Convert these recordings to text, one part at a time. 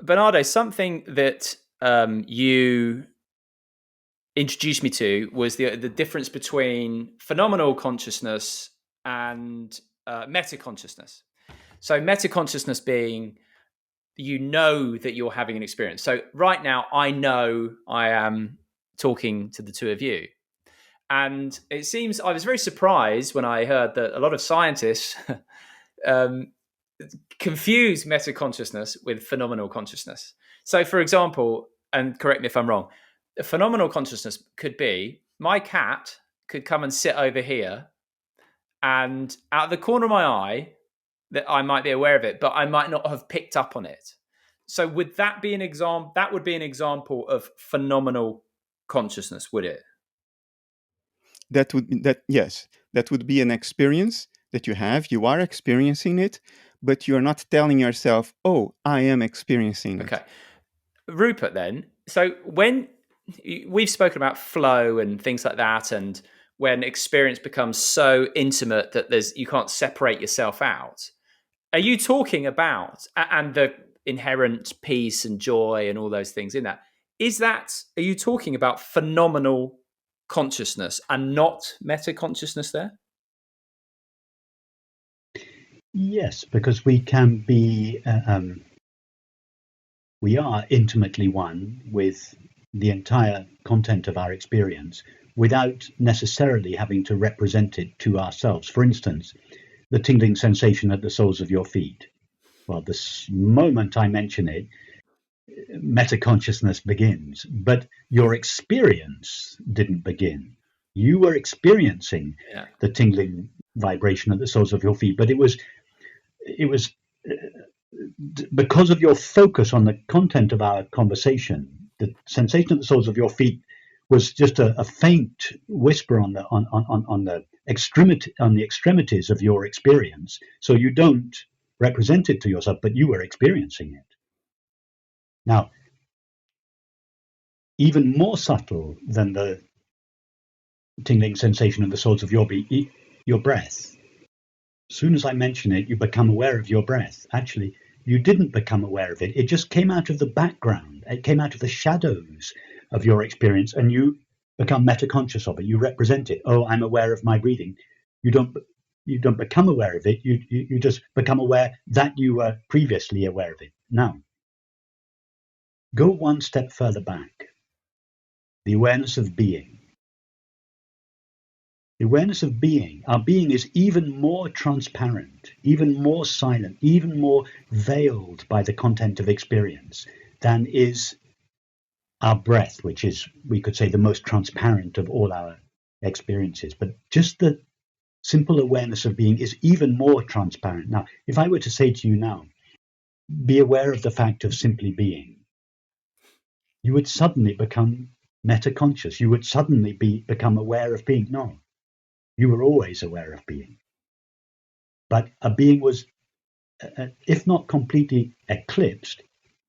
Bernardo, something that you introduced me to was the difference between phenomenal consciousness and meta consciousness. So meta consciousness being, you know that you're having an experience. So right now, I know I am talking to the two of you. And it seems I was very surprised when I heard that a lot of scientists confuse meta consciousness with phenomenal consciousness. So, for example, and correct me if I'm wrong, phenomenal consciousness could be my cat could come and sit over here, and out of the corner of my eye, that I might be aware of it, but I might not have picked up on it. So, would that be an example? That would be an example of phenomenal consciousness, would it? Yes, that would be an experience that you have. You are experiencing it, but you are not telling yourself, "Oh, I am experiencing it." Okay, Rupert. Then, so when we've spoken about flow and things like that, and when experience becomes so intimate that you can't separate yourself out, are you talking about and the inherent peace and joy and all those things in that? Are you talking about phenomenal consciousness and not meta consciousness there? Yes, because we can be, we are intimately one with the entire content of our experience without necessarily having to represent it to ourselves. For instance, the tingling sensation at the soles of your feet. Well, the moment I mention it, metaconsciousness begins, but your experience didn't begin. You were experiencing the tingling vibration at the soles of your feet, but it was because of your focus on the content of our conversation. The sensation at the soles of your feet was just a faint whisper on the extremities of your experience. So you don't represent it to yourself, but you were experiencing it. Now, even more subtle than the tingling sensation of the soles of your feet, your breath. As soon as I mention it, you become aware of your breath. Actually, you didn't become aware of it. It just came out of the background. It came out of the shadows of your experience, and you become metaconscious of it. You represent it. Oh, I'm aware of my breathing. You don't become aware of it. You just become aware that you were previously aware of it. Now, go one step further back. The awareness of being. The awareness of being, our being is even more transparent, even more silent, even more veiled by the content of experience than is our breath, which is, we could say, the most transparent of all our experiences. But just the simple awareness of being is even more transparent. Now, if I were to say to you now, be aware of the fact of simply being, you would suddenly become metaconscious. You would suddenly become aware of being. No. You were always aware of being. But a being was, if not completely eclipsed,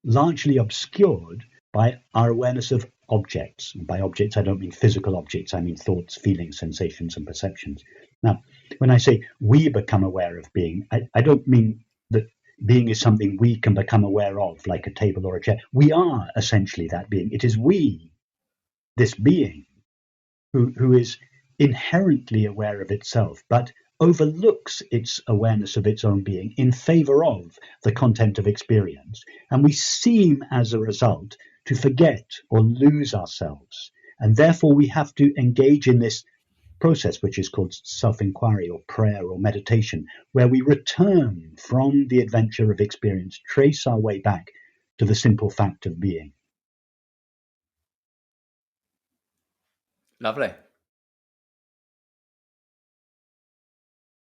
largely obscured by our awareness of objects. And by objects, I don't mean physical objects. I mean thoughts, feelings, sensations, and perceptions. Now, when I say we become aware of being, I don't mean that being is something we can become aware of, like a table or a chair. We are essentially that being. It is we, this being, who is inherently aware of itself, but overlooks its awareness of its own being in favor of the content of experience. And we seem, as a result, to forget or lose ourselves. And therefore, we have to engage in this process, which is called self-inquiry or prayer or meditation, where we return from the adventure of experience, trace our way back to the simple fact of being. Lovely.